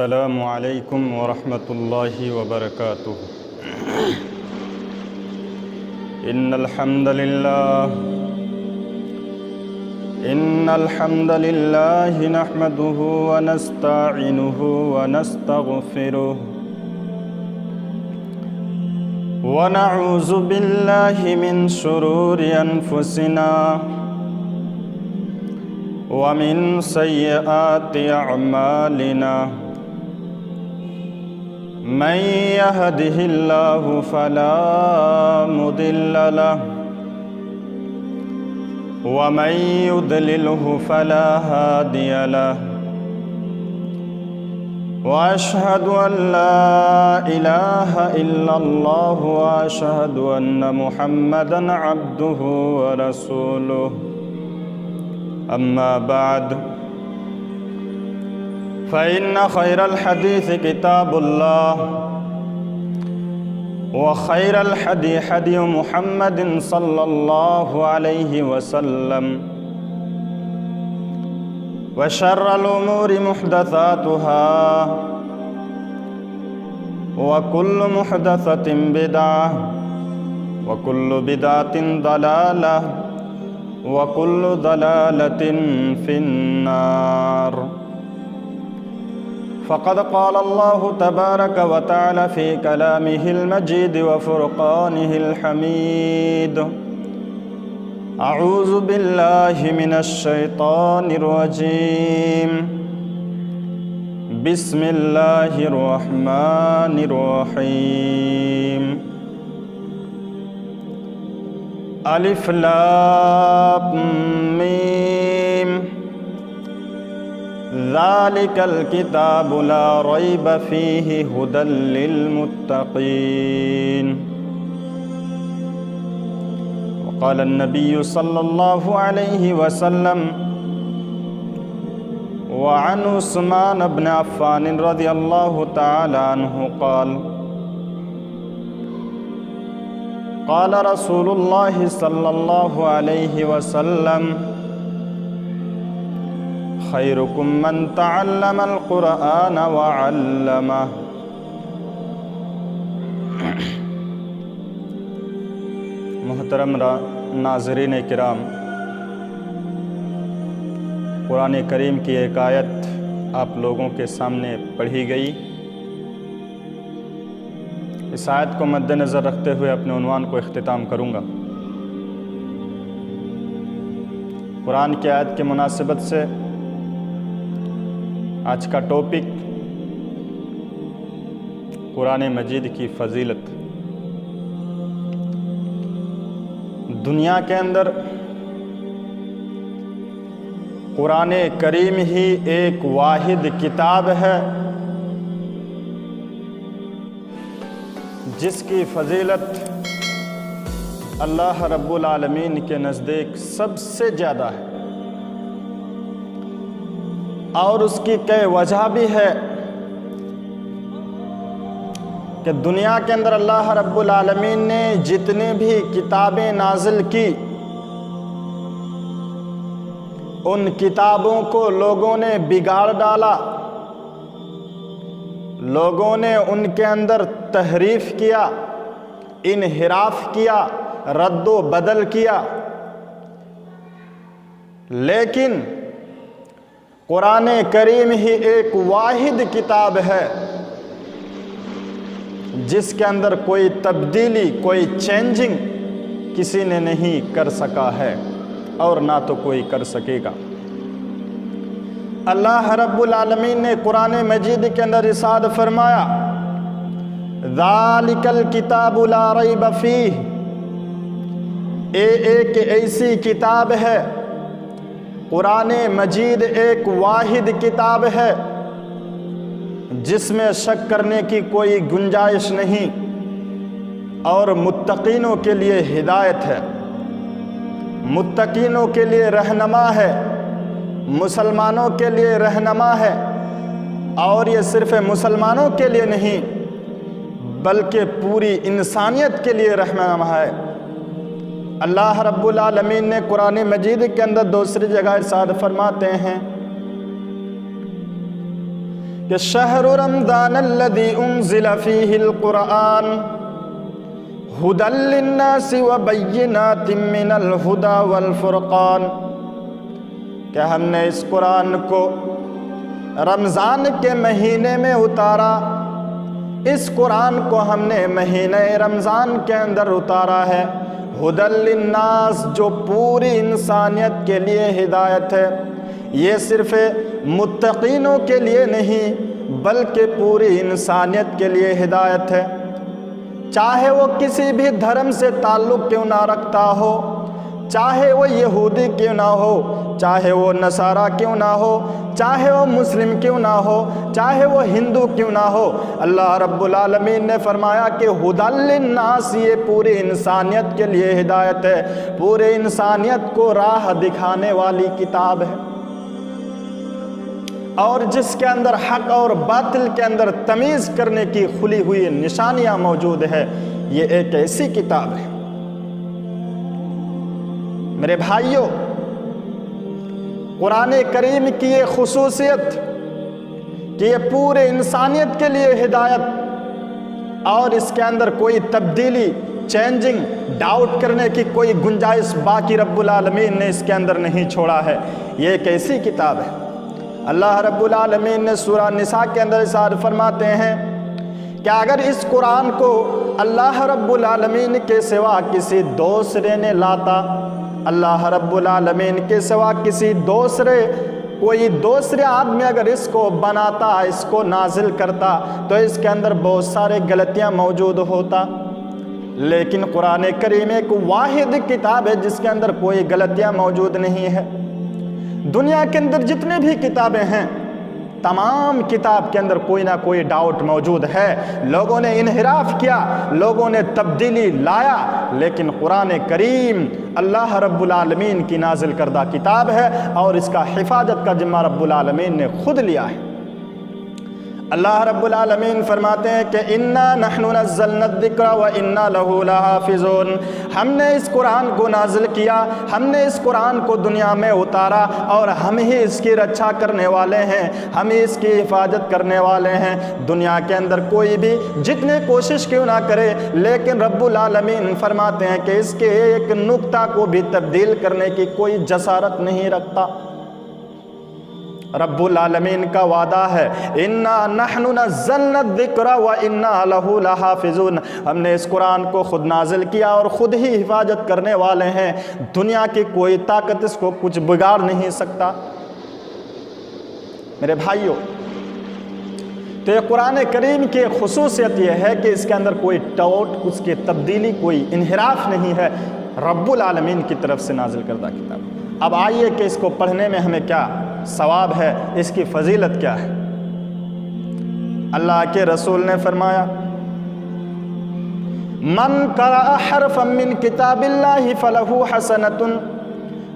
السلام علیکم ورحمۃ اللہ وبرکاتہ۔ ان الحمد للہ نحمده ونستعینه ونستغفره ونعوذ باللہ من شرور انفسنا ومن سیئات اعمالنا من يهده الله فلا مضل له ومن يضلله فلا هادي له وأشهد أن لا إله إلا الله وأشهد أن محمدًا عبده ورسوله أما بعد فإن خير الحديث كتاب الله وخير الهدي هدي محمد صلى الله عليه وسلم وشر الأمور محدثاتها وكل محدثة بدعة وكل بدعة ضلالة وكل ضلالة في النار۔ فقد قال الله تبارك وتعالى في كلامه المجيد وفرقانه الحميد: أعوذ بالله من الشيطان الرجيم، بسم الله الرحمن الرحيم۔ الف لام میم، ذلك الكتاب لا ريب فيه هدى للمتقين۔ وقال النبي صلى الله عليه وسلم وعن عثمان بن عفان رضي الله تعالى عنه قال: قال رسول الله صلى الله عليه وسلم: خيركم من تعلم القرآن وعلمه۔ محترم ناظرین کرام، قرآن کریم کی ایک آیت آپ لوگوں کے سامنے پڑھی گئی۔ اس آیت کو مد نظر رکھتے ہوئے اپنے عنوان کو اختتام کروں گا۔ قرآن کی آیت کی مناسبت سے آج کا ٹاپک قرآن مجید کی فضیلت۔ دنیا کے اندر قرآن کریم ہی ایک واحد کتاب ہے جس کی فضیلت اللہ رب العالمین کے نزدیک سب سے زیادہ ہے، اور اس کی کئی وجہ بھی ہے کہ دنیا کے اندر اللہ رب العالمین نے جتنی بھی کتابیں نازل کی، ان کتابوں کو لوگوں نے بگاڑ ڈالا، لوگوں نے ان کے اندر تحریف کیا، انحراف کیا، رد و بدل کیا۔ لیکن قرآن کریم ہی ایک واحد کتاب ہے جس کے اندر کوئی تبدیلی، کوئی چینجنگ کسی نے نہیں کر سکا ہے اور نہ تو کوئی کر سکے گا۔ اللہ رب العالمین نے قرآن مجید کے اندر ارشاد فرمایا: ذالک الکتاب لا ریب فیہ، ایک ایسی کتاب ہے، قرآن مجید ایک واحد کتاب ہے جس میں شک کرنے کی کوئی گنجائش نہیں، اور متقینوں کے لیے ہدایت ہے، متقینوں کے لیے رہنما ہے، مسلمانوں کے لیے رہنما ہے، اور یہ صرف مسلمانوں کے لیے نہیں بلکہ پوری انسانیت کے لیے رہنما ہے۔ اللہ رب العالمین نے قرآن مجید کے اندر دوسری جگہ ارشاد فرماتے ہیں کہ شہر رمضان الذی انزل فیہ القرآن ھدی للناس وبینات من الھدی والفرقان، کہ ہم نے اس قرآن کو رمضان کے مہینے میں اتارا، اس قرآن کو ہم نے مہینہ رمضان کے اندر اتارا ہے، ھدی للناس، جو پوری انسانیت کے لیے ہدایت ہے۔ یہ صرف متقینوں کے لیے نہیں بلکہ پوری انسانیت کے لیے ہدایت ہے، چاہے وہ کسی بھی دھرم سے تعلق کیوں نہ رکھتا ہو، چاہے وہ یہودی کیوں نہ ہو، چاہے وہ نصارہ کیوں نہ ہو، چاہے وہ مسلم کیوں نہ ہو، چاہے وہ ہندو کیوں نہ ہو۔ اللہ رب العالمین نے فرمایا کہ ھدی للناس، یہ پوری انسانیت کے لیے ہدایت ہے، پورے انسانیت کو راہ دکھانے والی کتاب ہے، اور جس کے اندر حق اور باطل کے اندر تمیز کرنے کی کھلی ہوئی نشانیاں موجود ہے۔ یہ ایک ایسی کتاب ہے میرے بھائیوں، قرآن کریم کی یہ خصوصیت کہ یہ پورے انسانیت کے لیے ہدایت، اور اس کے اندر کوئی تبدیلی، چینجنگ، ڈاؤٹ کرنے کی کوئی گنجائش باقی رب العالمین نے اس کے اندر نہیں چھوڑا ہے۔ یہ ایک ایسی کتاب ہے۔ اللہ رب العالمین نے سورہ نساء کے اندر ارشاد فرماتے ہیں کہ اگر اس قرآن کو اللہ رب العالمین کے سوا کسی دوسرے نے لاتا، اللہ رب العالمین کے سوا کوئی دوسرے آدمی اگر اس کو بناتا، اس کو نازل کرتا، تو اس کے اندر بہت سارے غلطیاں موجود ہوتا، لیکن قرآن کریم ایک واحد کتاب ہے جس کے اندر کوئی غلطیاں موجود نہیں ہے۔ دنیا کے اندر جتنے بھی کتابیں ہیں، تمام کتاب کے اندر کوئی نہ کوئی ڈاؤٹ موجود ہے، لوگوں نے انحراف کیا، لوگوں نے تبدیلی لایا، لیکن قرآن کریم اللہ رب العالمین کی نازل کردہ کتاب ہے، اور اس کا حفاظت کا ذمہ رب العالمین نے خود لیا ہے۔ اللہ رب العالمین فرماتے ہیں کہ اِنَّا نَحْنُ نَزَّلْنَا الذِّكْرَ وَإِنَّا لَهُ لَحَافِظُونَ، ہم نے اس قرآن کو نازل کیا، ہم نے اس قرآن کو دنیا میں اتارا، اور ہم ہی اس کی رچھا کرنے والے ہیں، ہم ہی اس کی حفاظت کرنے والے ہیں۔ دنیا کے اندر کوئی بھی جتنے کوشش کیوں نہ کرے، لیکن رب العالمین فرماتے ہیں کہ اس کے ایک نقطہ کو بھی تبدیل کرنے کی کوئی جسارت نہیں رکھتا۔ رب العالمین کا وعدہ ہے اِنَّا نَحْنُ نَزَّلْنَا الذِّكْرَ وَإِنَّا لَهُ لَحَافِظُونَ، ہم نے اس قرآن کو خود نازل کیا اور خود ہی حفاظت کرنے والے ہیں، دنیا کی کوئی طاقت اس کو کچھ بگاڑ نہیں سکتا۔ میرے بھائیوں، تو یہ قرآن کریم کی خصوصیت یہ ہے کہ اس کے اندر کوئی ڈاؤٹ، اس کی تبدیلی، کوئی انحراف نہیں ہے، رب العالمین کی طرف سے نازل کردہ کتاب۔ اب آئیے کہ اس کو پڑھنے میں ہمیں کیا ثواب ہے، اس کی فضیلت کیا ہے۔ اللہ کے رسول نے فرمایا من قرأ حرفا من کتاب اللہ فلہ حسنۃ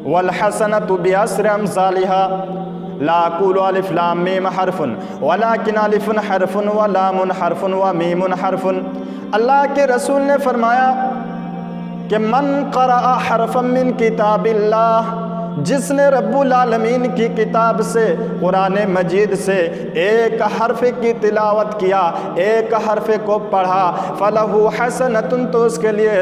والحسنۃ بعشر امثالها لا اقول الف لام میم حرف ولکن الف حرف ولام حرف ومیم حرف۔ اللہ کے رسول نے فرمایا کہ من قرأ حرفا من کتاب اللہ، جس نے رب العالمین کی کتاب سے، قرآن مجید سے ایک حرف کی تلاوت کیا، ایک حرف کو پڑھا، فَلَهُ حَسَنَةٌ، تو اس کے لیے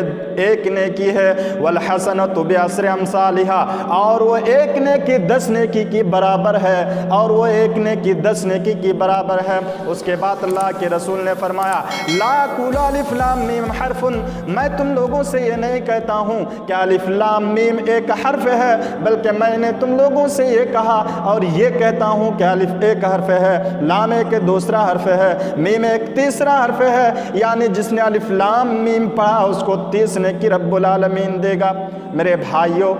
ایک نیکی ہے، وَالْحَسَنَةُ بِعَشْرِ أَمْثَالِهَا، اور وہ ایک نیکی 10 نیکی کی برابر ہے، اور وہ ایک نیکی 10 نیکی کی برابر ہے۔ اس کے بعد اللہ کے رسول نے فرمایا لا اقول الف لام میم حرف، میں تم لوگوں سے یہ نہیں کہتا ہوں کہ الف لام میم ایک حرف ہے، بلکہ میں نے تم لوگوں سے یہ کہا اور یہ کہتا ہوں کہ الف ایک حرف ہے، لام ایک دوسرا حرف ہے، میم ایک تیسرا حرف ہے، یعنی جس نے الف لام میم پڑھا اس کو 30 نیکی رب العالمین دے گا۔ میرے بھائیوں،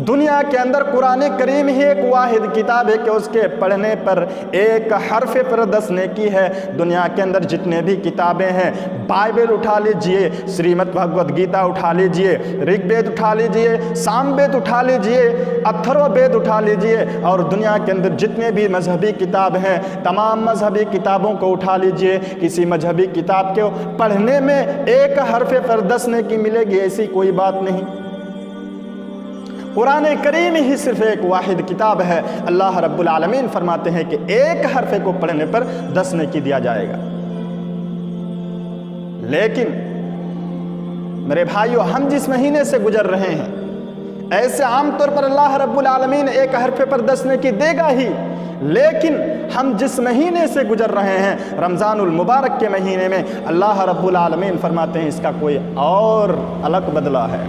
دنیا کے اندر قرآن کریم ہی ایک واحد کتاب ہے کہ اس کے پڑھنے پر ایک حرف پر 10 نیکی ہے۔ دنیا کے اندر جتنے بھی کتابیں ہیں، بائبل اٹھا لیجئے، سریمد بھگوت گیتا اٹھا لیجئے، رگ وید اٹھا لیجئے، سام وید اٹھا لیجئے، اتھرو وید اٹھا لیجئے، اور دنیا کے اندر جتنے بھی مذہبی کتاب ہیں، تمام مذہبی کتابوں کو اٹھا لیجئے، کسی مذہبی کتاب کے پڑھنے میں ایک حرف پر 10 نیکی ملے گی ایسی کوئی بات نہیں۔ قرآن کریم ہی صرف ایک واحد کتاب ہے۔ اللہ رب العالمین فرماتے ہیں کہ ایک حرف کو پڑھنے پر 10 نیکی دیا جائے گا۔ لیکن میرے بھائیو، ہم جس مہینے سے گزر رہے ہیں، ایسے عام طور پر اللہ رب العالمین ایک حرف پر 10 نیکی دے گا ہی، لیکن ہم جس مہینے سے گزر رہے ہیں، رمضان المبارک کے مہینے میں، اللہ رب العالمین فرماتے ہیں اس کا کوئی اور الگ بدلہ ہے۔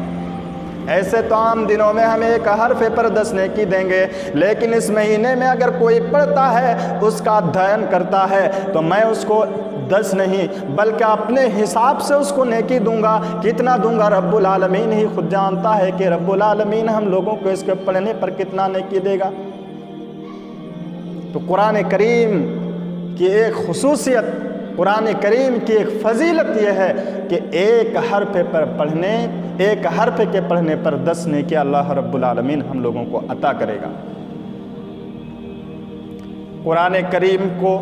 ایسے تو عام دنوں میں ہم ایک حرف پر 10 نیکی دیں گے، لیکن اس مہینے میں اگر کوئی پڑھتا ہے، اس کا ادھین کرتا ہے، تو میں اس کو 10 نہیں بلکہ اپنے حساب سے اس کو نیکی دوں گا۔ کتنا دوں گا رب العالمین ہی خود جانتا ہے کہ رب العالمین ہم لوگوں کو اس کے پڑھنے پر کتنا نیکی دے گا۔ تو قرآن کریم کی ایک خصوصیت، قرآن کریم کی ایک فضیلت یہ ہے کہ ایک حرف کے پڑھنے پر 10 نیکی اللہ رب العالمین ہم لوگوں کو عطا کرے گا۔ قرآن کریم کو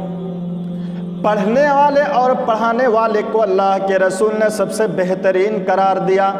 پڑھنے والے اور پڑھانے والے کو اللہ کے رسول نے سب سے بہترین قرار دیا۔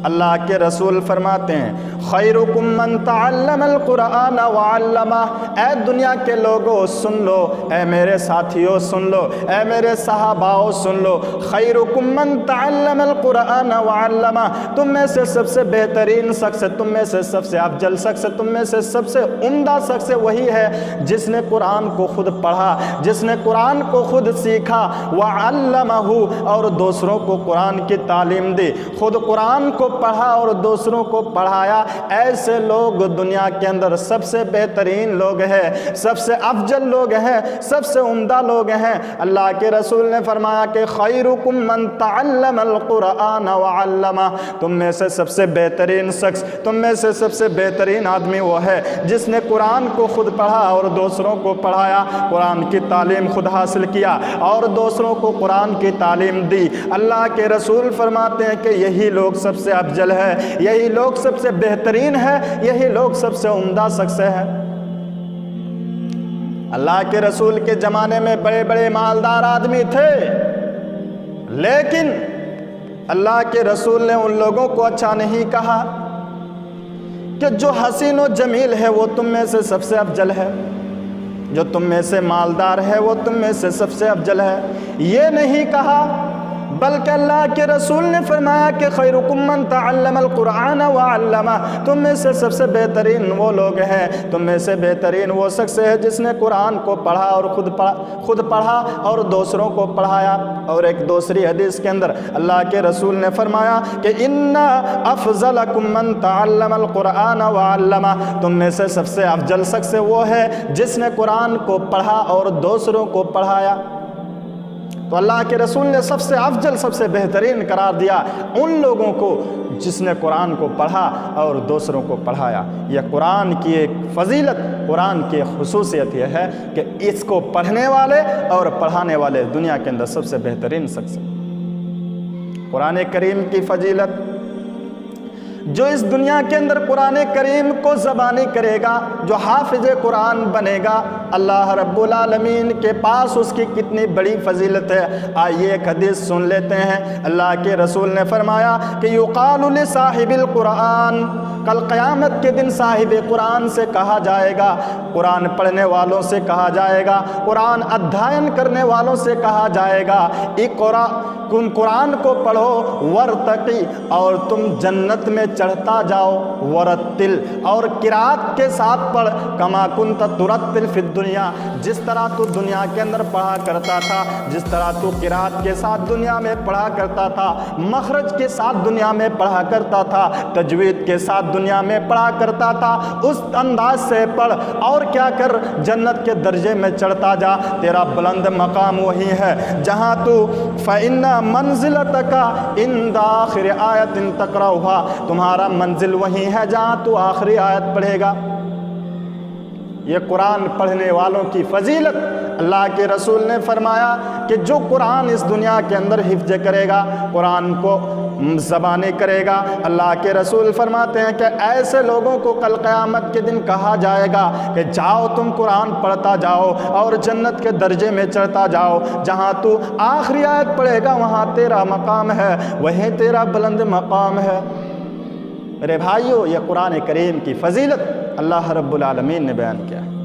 اللہ کے رسول فرماتے ہیں خیرکم من تعلم القرآن وعلمہ۔ اے دنیا کے لوگوں سن لو، اے میرے ساتھیوں سن لو، اے میرے صحاباؤں سن لو، خیرکم من تعلم القرآن وعلمہ۔ تم میں سے سب سے بہترین شخص، تم میں سے سب سے افضل شخص، تم میں سے سب سے عمدہ شخص وہی ہے جس نے قرآن کو خود پڑھا، جس نے قرآن کو خود سیکھا، وعلمہ، اور دوسروں کو قرآن کی تعلیم دی، خود قرآن کو پڑھا اور دوسروں کو پڑھایا۔ ایسے لوگ دنیا کے اندر سب سے بہترین لوگ ہیں، سب سے افضل لوگ ہیں، سب سے عمدہ لوگ ہیں۔ اللہ کے رسول نے فرمایا کہ خیرکم من تعلم القرآن وعلمہ۔ تم میں سے سب سے بہترین شخص، تم میں سے سب سے بہترین آدمی وہ ہے جس نے قرآن کو خود پڑھا اور دوسروں کو پڑھایا، قرآن کی تعلیم خود حاصل کیا اور دوسروں کو قرآن کی تعلیم دی۔ اللہ کے رسول فرماتے ہیں کہ یہی لوگ سب سے افضل ہے، یہی لوگ سب سے بہترین ہے، یہی لوگ سب سے عمدہ شخص ہے۔ اللہ کے رسول کے زمانے میں بڑے بڑے مالدار آدمی تھے، لیکن اللہ کے رسول نے ان لوگوں کو اچھا نہیں کہا کہ جو حسین و جمیل ہے وہ تم میں سے سب سے افضل ہے، جو تم میں سے مالدار ہے وہ تم میں سے سب سے افضل ہے، یہ نہیں کہا، بلکہ اللہ کے رسول نے فرمایا کہ خیرکم من تعلم القرآن وعلمہ۔ تم میں سے سب سے بہترین وہ لوگ ہیں، تم میں سے بہترین وہ شخص ہے جس نے قرآن کو پڑھا اور خود پڑھا اور دوسروں کو پڑھایا۔ اور ایک دوسری حدیث کے اندر اللہ کے رسول نے فرمایا کہ ان افضلکم من تعلم القرآن وعلمہ۔ تم میں سے سب سے افضل شخص وہ ہے جس نے قرآن کو پڑھا اور دوسروں کو پڑھایا۔ تو اللہ کے رسول نے سب سے افضل، سب سے بہترین قرار دیا ان لوگوں کو جس نے قرآن کو پڑھا اور دوسروں کو پڑھایا۔ یہ قرآن کی ایک فضیلت، قرآن کی خصوصیت یہ ہے کہ اس کو پڑھنے والے اور پڑھانے والے دنیا کے اندر سب سے بہترین شخص۔ قرآن کریم کی فضیلت، جو اس دنیا کے اندر قرآن کریم کو زبانی کرے گا، جو حافظ قرآن بنے گا، اللہ رب العالمین کے پاس اس کی کتنی بڑی فضیلت ہے۔ آئیے ایک حدیث سن لیتے ہیں۔ اللہ کے رسول نے فرمایا کہ یقال لصاحب القرآن، کل قیامت کے دن صاحب قرآن سے کہا جائے گا، قرآن پڑھنے والوں سے کہا جائے گا، قرآن ادھائن کرنے والوں سے کہا جائے گا، اقرا، تم قرآن کو پڑھو، ورتقی، اور تم جنت میں چڑھتا جاؤ، ورتل، اور قرات کے ساتھ پڑھ، کما کنت ترتل فی الدنیا، جس طرح تو دنیا کے اندر پڑھا کرتا تھا، جس طرح تو قرات کے ساتھ دنیا میں پڑھا کرتا تھا، مخرج کے ساتھ دنیا میں پڑھا کرتا تھا، تجوید کے ساتھ دنیا میں پڑھا کرتا تھا، اس انداز سے پڑھ اور کیا کر، جنت کے درجے میں چڑھتا جا۔ تیرا بلند مقام وہی ہے جہاں تو فإن منزلتک عند آخر آیت تقرأها، تمہارا منزل وہی ہے جہاں تو آخری آیت پڑھے گا۔ یہ قرآن پڑھنے والوں کی فضیلت، اللہ کے رسول نے فرمایا کہ جو قرآن اس دنیا کے اندر حفظ کرے گا، قرآن کو زبانی کرے گا، اللہ کے رسول فرماتے ہیں کہ ایسے لوگوں کو کل قیامت کے دن کہا جائے گا کہ جاؤ تم قرآن پڑھتا جاؤ اور جنت کے درجے میں چڑھتا جاؤ، جہاں تو آخری آیت پڑھے گا وہاں تیرا مقام ہے، وہیں تیرا بلند مقام ہے۔ میرے بھائیوں، یہ قرآن کریم کی فضیلت اللہ رب العالمین نے بیان کیا ہے۔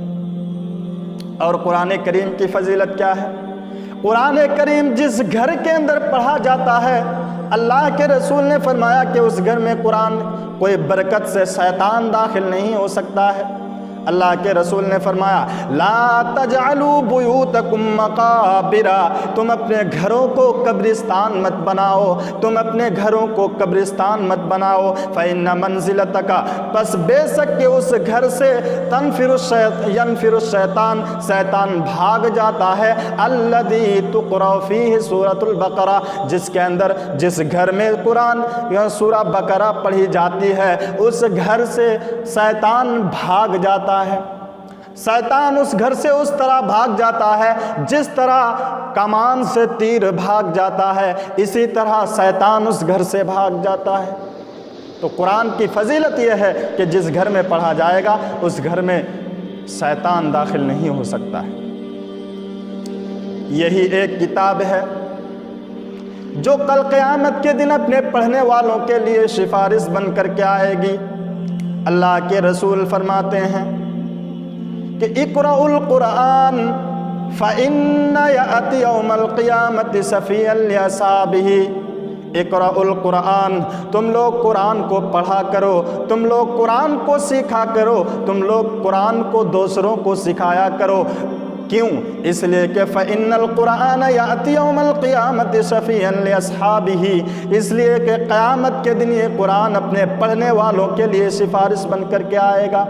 اور قرآن کریم کی فضیلت کیا ہے؟ قرآن کریم جس گھر کے اندر پڑھا جاتا ہے، اللہ کے رسول نے فرمایا کہ اس گھر میں قرآن کوئی برکت سے شیطان داخل نہیں ہو سکتا ہے۔ اللہ کے رسول نے فرمایا لا تجعلوا بیوتکم مقابرا، تم اپنے گھروں کو قبرستان مت بناؤ، تم اپنے گھروں کو قبرستان مت بناؤ، فإن منزلتک، پس بے شک کہ اس گھر سے ینفر الشیطان، شیطان بھاگ جاتا ہے، الذی تقرأ فیہ سورۃ البقرہ، جس گھر میں قرآن یا سورہ بقرہ پڑھی جاتی ہے، اس گھر سے شیطان بھاگ جاتا ہے۔ شیطان اس گھر سے اس طرح بھاگ جاتا ہے جس طرح کمان سے تیر بھاگ جاتا ہے، اسی طرح شیطان اس گھر سے بھاگ جاتا ہے۔ تو قرآن کی فضیلت یہ ہے کہ جس گھر میں پڑھا جائے گا اس گھر میں شیطان داخل نہیں ہو سکتا ہے۔ یہی ایک کتاب ہے جو کل قیامت کے دن اپنے پڑھنے والوں کے لیے سفارش بن کر کے آئے گی۔ اللہ کے رسول فرماتے ہیں کہ اقرأوا القرآن فإن يأتي يوم القيامة شفيعا لأصحابه۔ اقرأوا القرآن، تم لوگ قرآن کو پڑھا کرو، تم لوگ قرآن کو سیکھا کرو، تم لوگ قرآن کو دوسروں کو سکھایا کرو۔ کیوں؟ اس لیے کہ فإن القرآن یأتی یوم القیامت شفیعا لاصحابہ، اس لیے کہ قیامت کے دن یہ قرآن اپنے پڑھنے والوں کے لیے سفارش بن کر کے آئے گا۔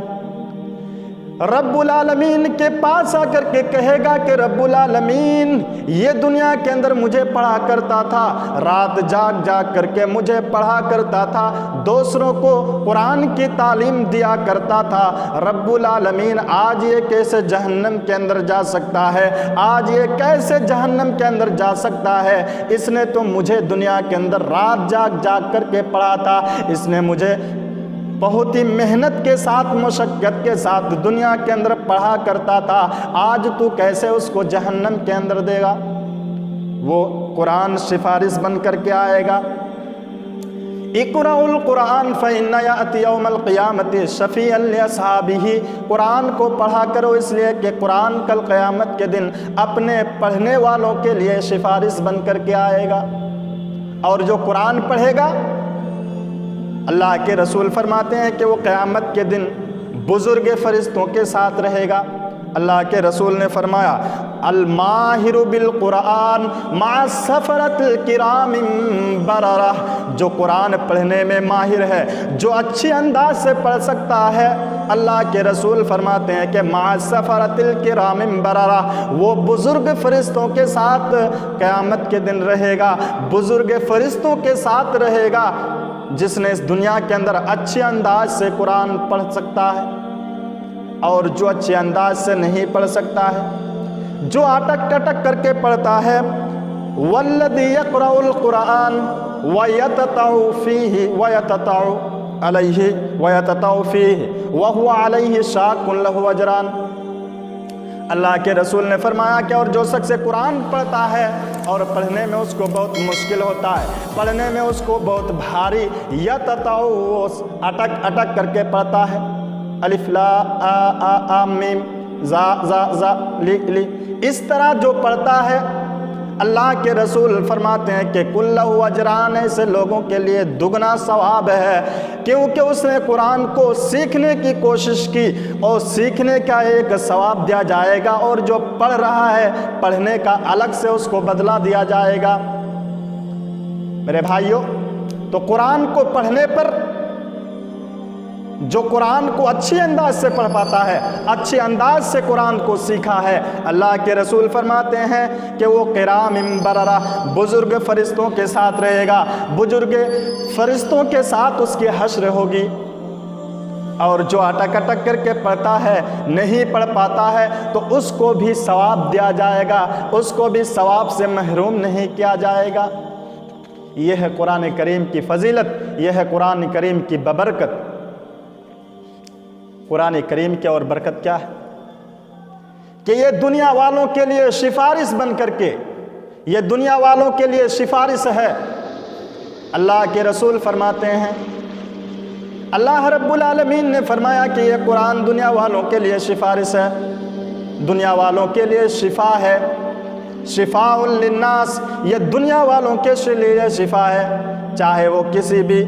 رب العالمین کے پاس آ کر کے کہے گا کہ رب العالمین یہ دنیا کے اندر مجھے پڑھا کرتا تھا، رات جاگ جاگ کر کے مجھے پڑھا کرتا تھا، دوسروں کو قرآن کی تعلیم دیا کرتا تھا، رب العالمین آج یہ کیسے جہنم کے اندر جا سکتا ہے؟ آج یہ کیسے جہنم کے اندر جا سکتا ہے؟ اس نے تو مجھے دنیا کے اندر رات جاگ جاگ کر کے پڑھا تھا، اس نے مجھے بہت ہی محنت کے ساتھ، مشقت کے ساتھ دنیا کے اندر پڑھا کرتا تھا، آج تو کیسے اس کو جہنم کے اندر دے گا؟ وہ قرآن سفارش بن کر کے آئے گا۔ اقرأوا القرآن فإن يأتي يوم القيامة شفيعا لأصحابه، قرآن کو پڑھا کرو اس لیے کہ قرآن کل قیامت کے دن اپنے پڑھنے والوں کے لیے سفارش بن کر کے آئے گا۔ اور جو قرآن پڑھے گا، اللہ کے رسول فرماتے ہیں کہ وہ قیامت کے دن بزرگ فرشتوں کے ساتھ رہے گا۔ اللہ کے رسول نے فرمایا الماہر بالقرآن مع السفرۃ الکرام بررہ، جو قرآن پڑھنے میں ماہر ہے، جو اچھی انداز سے پڑھ سکتا ہے، اللہ کے رسول فرماتے ہیں کہ مع السفرۃ الکرام بررہ، وہ بزرگ فرشتوں کے ساتھ قیامت کے دن رہے گا، بزرگ فرشتوں کے ساتھ رہے گا، جس نے اس دنیا کے اندر اچھے انداز سے قرآن پڑھ سکتا ہے اور جو اچھے انداز سے نہیں پڑھ سکتا ہے، جو اٹک ٹٹک کر کے پڑھتا ہے۔ والذی یقرأ القرآن ویتتع فیہ وہو علیہ شاق لہ اجران۔ اللہ کے رسول نے فرمایا کہ اور جو شخص قرآن پڑھتا ہے اور پڑھنے میں اس کو بہت مشکل ہوتا ہے، پڑھنے میں اس کو بہت بھاری، یتتع، اٹک اٹک کر کے پڑھتا ہے، الف لا آ میم زا زا زا لی لی، اس طرح جو پڑھتا ہے، اللہ کے رسول فرماتے ہیں کہ کل لہ اجران، ایسے لوگوں کے لیے دگنا ثواب ہے، کیونکہ اس نے قرآن کو سیکھنے کی کوشش کی اور سیکھنے کا ایک ثواب دیا جائے گا، اور جو پڑھ رہا ہے پڑھنے کا الگ سے اس کو بدلہ دیا جائے گا۔ میرے بھائیوں، تو قرآن کو پڑھنے پر جو قرآن کو اچھی انداز سے پڑھ پاتا ہے، اچھے انداز سے قرآن کو سیکھا ہے، اللہ کے رسول فرماتے ہیں کہ وہ کرام بررہ، بزرگ فرشتوں کے ساتھ رہے گا، بزرگ فرشتوں کے ساتھ اس کی حشر ہوگی۔ اور جو اٹک اٹک کر کے پڑھتا ہے، نہیں پڑھ پاتا ہے، تو اس کو بھی ثواب دیا جائے گا، اس کو بھی ثواب سے محروم نہیں کیا جائے گا۔ یہ ہے قرآن کریم کی فضیلت، یہ ہے قرآن کریم کی ببرکت۔ قرآن کریم کی اور برکت کیا ہے کہ یہ دنیا والوں کے لیے سفارش بن کر کے، یہ دنیا والوں کے لیے سفارش ہے۔ اللہ کے رسول فرماتے ہیں اللہ رب العالمین نے فرمایا کہ یہ قرآن دنیا والوں کے لیے سفارش ہے، دنیا والوں کے لیے شفا ہے، شفاء للناس، یہ دنیا والوں کے لیے شفا ہے، چاہے وہ کسی بھی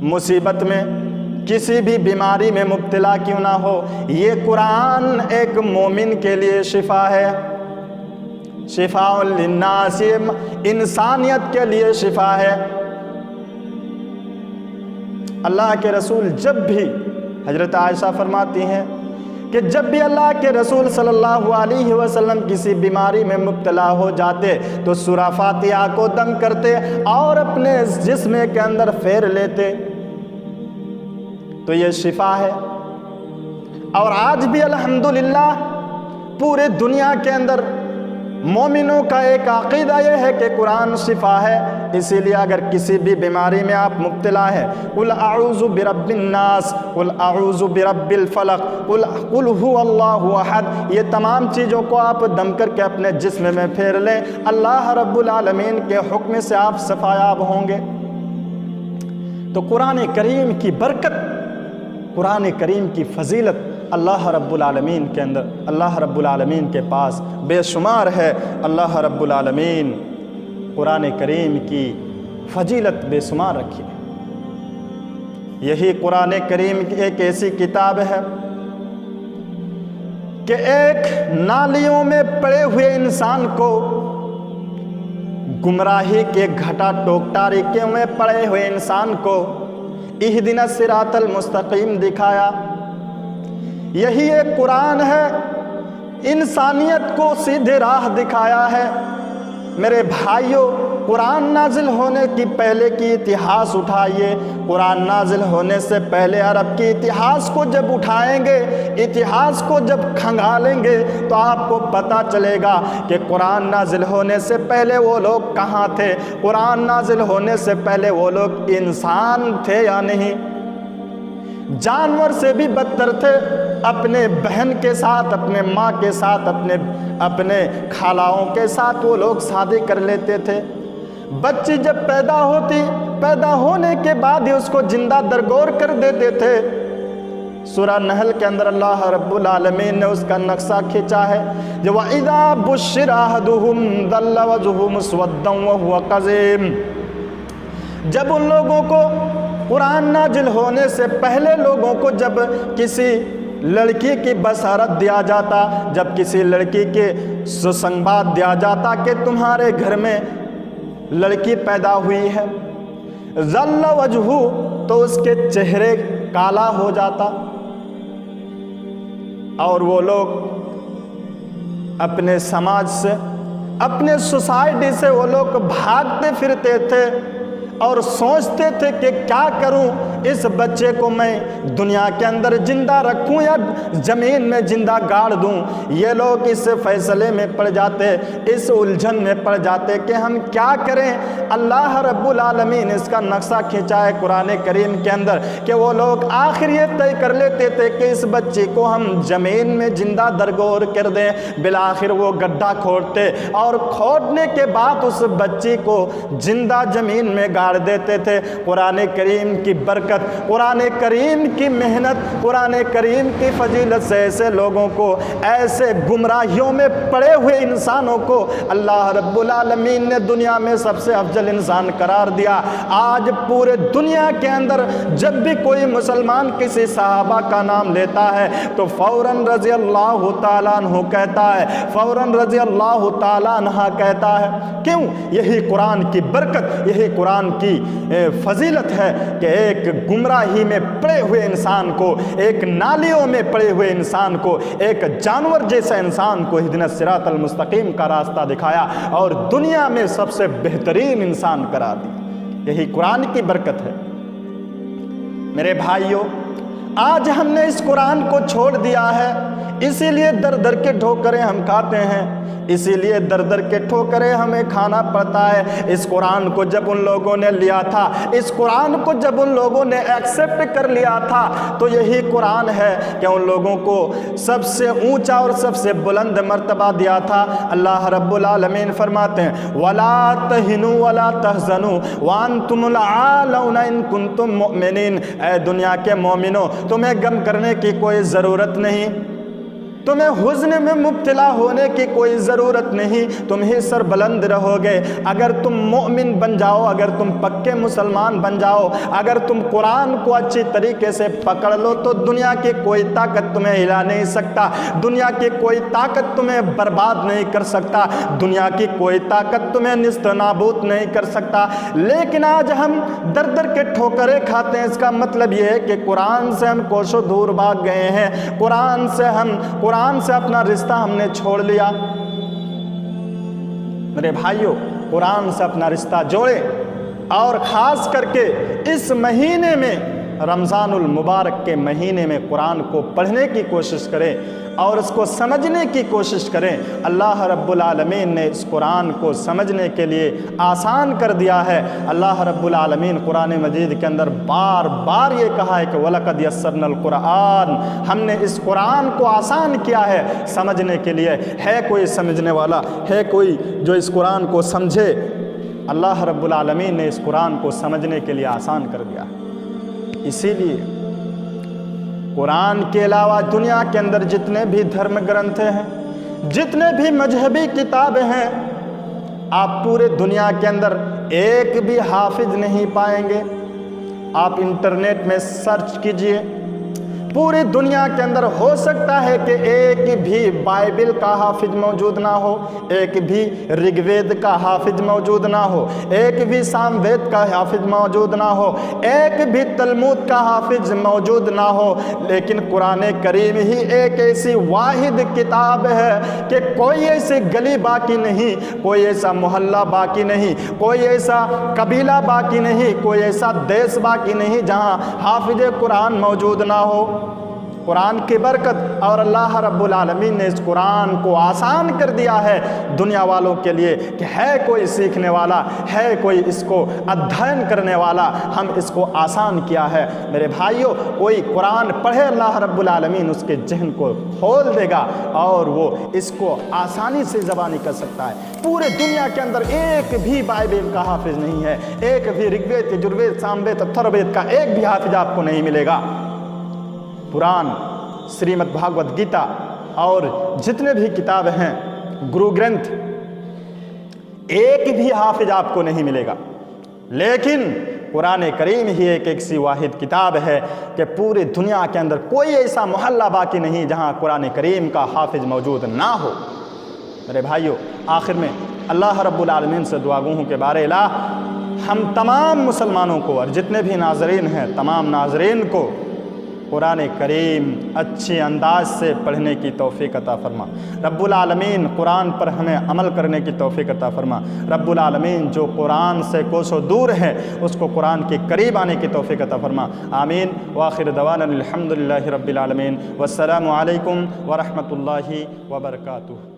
مصیبت میں، کسی بھی بیماری میں مبتلا کیوں نہ ہو، یہ قرآن ایک مومن کے لیے شفا ہے، شفاء للناس، یہ انسانیت کے لیے شفا ہے۔ اللہ کے رسول جب بھی، حضرت عائشہ فرماتی ہیں کہ جب بھی اللہ کے رسول صلی اللہ علیہ وسلم کسی بیماری میں مبتلا ہو جاتے تو سورہ فاتحہ کو دم کرتے اور اپنے جسم کے اندر پھیر لیتے، تو یہ شفا ہے۔ اور آج بھی الحمدللہ پورے دنیا کے اندر مومنوں کا ایک عقیدہ یہ ہے کہ قرآن شفا ہے، اسی لیے اگر کسی بھی بیماری میں آپ مبتلا ہے، قل اعوذ برب الناس، قل اعوذ برب الفلق، قل هو اللہ احد، یہ تمام چیزوں کو آپ دم کر کے اپنے جسم میں پھیر لیں، اللہ رب العالمین کے حکم سے آپ شفایاب ہوں گے۔ تو قرآن کریم کی برکت، قرآن کریم کی فضیلت اللہ رب العالمین کے اندر، اللہ رب العالمین کے پاس بے شمار ہے۔ اللہ رب العالمین قرآن کریم کی فضیلت بے شمار رکھی ہے۔ یہی قرآن کریم ایک ایسی کتاب ہے کہ ایک نالیوں میں پڑے ہوئے انسان کو گمراہی کے گھٹا ٹوک تاریکیوں میں پڑے ہوئے انسان کو اہدنا الصراط المستقیم دکھایا۔ یہی ایک قرآن ہے، انسانیت کو سیدھے راہ دکھایا ہے۔ میرے بھائیوں، قرآن نازل ہونے کی پہلے کی اتہاس اٹھائیے، قرآن نازل ہونے سے پہلے عرب کی اتہاس کو جب اٹھائیں گے، اتہاس کو جب کھنگالیں گے تو آپ کو پتہ چلے گا کہ قرآن نازل ہونے سے پہلے وہ لوگ کہاں تھے، قرآن نازل ہونے سے پہلے وہ لوگ انسان تھے یا نہیں، جانور سے بھی بدتر تھے، اپنے بہن کے ساتھ، اپنے ماں کے ساتھ، اپنے خالاؤں کے ساتھ وہ لوگ شادی کر لیتے تھے۔ بچی جب پیدا ہوتی، پیدا ہونے کے بعد ہی اس کو زندہ درگور کر دیتے تھے۔ سورہ نحل کے اندر اللہ رب العالمین نے اس کا نقشہ کھینچا ہے جو وَإِذَا بُشِّرَ أَحَدُهُمْ ظَلَّ وَجْهُهُ مُسْوَدًّا وَهُوَ كَظِيمٌ، جب ان لوگوں کو قرآن نازل ہونے سے پہلے لوگوں کو جب کسی لڑکی کی بشارت دیا جاتا، جب کسی لڑکی کے سنباد دیا جاتا کہ تمہارے گھر میں لڑکی پیدا ہوئی ہے، ظل وجہو، تو اس کے چہرے کالا ہو جاتا اور وہ لوگ اپنے سماج سے، اپنے سوسائٹی سے وہ لوگ بھاگتے پھرتے تھے اور سوچتے تھے کہ کیا کروں، اس بچے کو میں دنیا کے اندر زندہ رکھوں یا زمین میں زندہ گاڑ دوں۔ یہ لوگ اس فیصلے میں پڑ جاتے، اس الجھن میں پڑ جاتے کہ ہم کیا کریں۔ اللہ رب العالمین اس کا نقشہ کھینچا ہے قرآن کریم کے اندر کہ وہ لوگ آخر یہ طے کر لیتے تھے کہ اس بچے کو ہم زمین میں زندہ درگور کر دیں۔ بالآخر وہ گڈھا کھودتے اور کھودنے کے بعد اس بچی کو زندہ زمین میں گاڑ دیتے تھے۔ قرآن کریم کی برکت، قرآن کریم کی محنت، قرآن کریم کی فضیلت سے ایسے لوگوں کو، ایسے گمراہیوں میں پڑے ہوئے انسانوں کو اللہ رب العالمین نے دنیا میں سب سے افضل انسان قرار دیا۔ آج پورے دنیا کے اندر جب بھی کوئی مسلمان کسی صحابہ کا نام لیتا ہے تو فوراً رضی اللہ تعالیٰ عنہ کہتا ہے، فوراً رضی اللہ تعالیٰ عنہ کہتا ہے۔ کیوں؟ یہی قرآن کی برکت، یہی قرآن کی فضیلت ہے کہ ایک گمراہی میں پڑے ہوئے انسان کو، ایک نالیوں میں پڑے ہوئے انسان کو، ایک جانور جیسا انسان کو اہدنا الصراط المستقیم کا راستہ دکھایا اور دنیا میں سب سے بہترین انسان قرار دیا۔ یہی قرآن کی برکت ہے۔ میرے بھائیوں، آج ہم نے اس قرآن کو چھوڑ دیا ہے، اسی لیے در در کے ٹھوکریں ہم کھاتے ہیں، اسی لیے در در کے ٹھوکریں ہمیں کھانا پڑتا ہے۔ اس قرآن کو جب ان لوگوں نے لیا تھا، اس قرآن کو جب ان لوگوں نے ایکسیپٹ کر لیا تھا، تو یہی قرآن ہے کہ ان لوگوں کو سب سے اونچا اور سب سے بلند مرتبہ دیا تھا۔ اللہ رب العالمین فرماتے ہیں وَلَا تَهِنُوا وَلَا تَحْزَنُوا وَأَنْتُمُ الْأَعْلَوْنَ إِن كُنتُم مُؤْمِنِينَ۔ اے دنیا کے مومنوں، تمہیں غم کرنے کی کوئی ضرورت نہیں، تمہیں حزن میں مبتلا ہونے کی کوئی ضرورت نہیں، تم ہی سر بلند رہو گے اگر تم مومن بن جاؤ، اگر تم پکے مسلمان بن جاؤ، اگر تم قرآن کو اچھی طریقے سے پکڑ لو تو دنیا کی کوئی طاقت تمہیں ہلا نہیں سکتا، دنیا کی کوئی طاقت تمہیں برباد نہیں کر سکتا، دنیا کی کوئی طاقت تمہیں نیست نابود نہیں کر سکتا۔ لیکن آج ہم در در کے ٹھوکریں کھاتے ہیں، اس کا مطلب یہ ہے کہ قرآن سے ہم کوشوں دور بھاگ گئے ہیں، قرآن سے اپنا رشتہ ہم نے چھوڑ لیا۔ میرے بھائیوں، قرآن سے اپنا رشتہ جوڑیں، اور خاص کر کے اس مہینے میں، رمضان المبارک کے مہینے میں قرآن کو پڑھنے کی کوشش کریں اور اس کو سمجھنے کی کوشش کریں۔ اللہ رب العالمین نے اس قرآن کو سمجھنے کے لیے آسان کر دیا ہے۔ اللہ رب العالمین قرآن مجید کے اندر بار بار یہ کہا ہے کہ وَلَقَدْ يَسَّرْنَا الْقُرْآنَ، ہم نے اس قرآن کو آسان کیا ہے سمجھنے کے لیے۔ ہے کوئی سمجھنے والا، ہے کوئی جو اس قرآن کو سمجھے؟ اللہ رب العالمین نے اس قرآن کو سمجھنے کے لیے آسان کر دیا ہے۔ اسی لیے قرآن کے علاوہ دنیا کے اندر جتنے بھی دھرم گرنتھ ہیں، جتنے بھی مذہبی کتابیں ہیں، آپ پورے دنیا کے اندر ایک بھی حافظ نہیں پائیں گے۔ آپ انٹرنیٹ میں سرچ کیجئے، پوری دنیا کے اندر ہو سکتا ہے کہ ایک بھی بائبل کا حافظ موجود نہ ہو، ایک بھی رگ وید کا حافظ موجود نہ ہو، ایک بھی سام وید کا حافظ موجود نہ ہو، ایک بھی تلمود کا حافظ موجود نہ ہو، لیکن قرآن کریم ہی ایک ایسی واحد کتاب ہے کہ کوئی ایسی گلی باقی نہیں، کوئی ایسا محلہ باقی نہیں، کوئی ایسا قبیلہ باقی نہیں، کوئی ایسا دیس باقی نہیں جہاں حافظ قرآن موجود نہ ہو۔ قرآن کی برکت اور اللہ رب العالمین نے اس قرآن کو آسان کر دیا ہے دنیا والوں کے لیے کہ ہے کوئی سیکھنے والا، ہے کوئی اس کو ادھین کرنے والا، ہم اس کو آسان کیا ہے۔ میرے بھائیوں، کوئی قرآن پڑھے، اللہ رب العالمین اس کے ذہن کو کھول دے گا اور وہ اس کو آسانی سے زبانی کر سکتا ہے۔ پورے دنیا کے اندر ایک بھی بائبل کا حافظ نہیں ہے، ایک بھی رگ وید، یجروید، ساموید، اتھروید کا ایک بھی حافظ آپ کو نہیں ملے گا۔ قرآن، سریمد بھاگوت گیتا اور جتنے بھی کتاب ہیں، گرو گرنتھ، ایک بھی حافظ آپ کو نہیں ملے گا۔ لیکن قرآن کریم ہی ایک ایسی واحد کتاب ہے کہ پوری دنیا کے اندر کوئی ایسا محلہ باقی نہیں جہاں قرآن کریم کا حافظ موجود نہ ہو۔ میرے بھائیوں، آخر میں اللہ رب العالمین سے دعا گو ہوں کہ بارے الہ ہم تمام مسلمانوں کو اور جتنے بھی ناظرین ہیں، تمام ناظرین کو قرآن کریم اچھے انداز سے پڑھنے کی توفیق عطا فرما۔ رب العالمین قرآن پر ہمیں عمل کرنے کی توفیق عطا فرما۔ رب العالمین جو قرآن سے کوسوں دور ہے اس کو قرآن کے قریب آنے کی توفیق عطا فرما۔ آمین۔ وآخر دعوانا الحمدللہ رب العالمین، والسلام علیکم ورحمۃ اللہ وبرکاتہ۔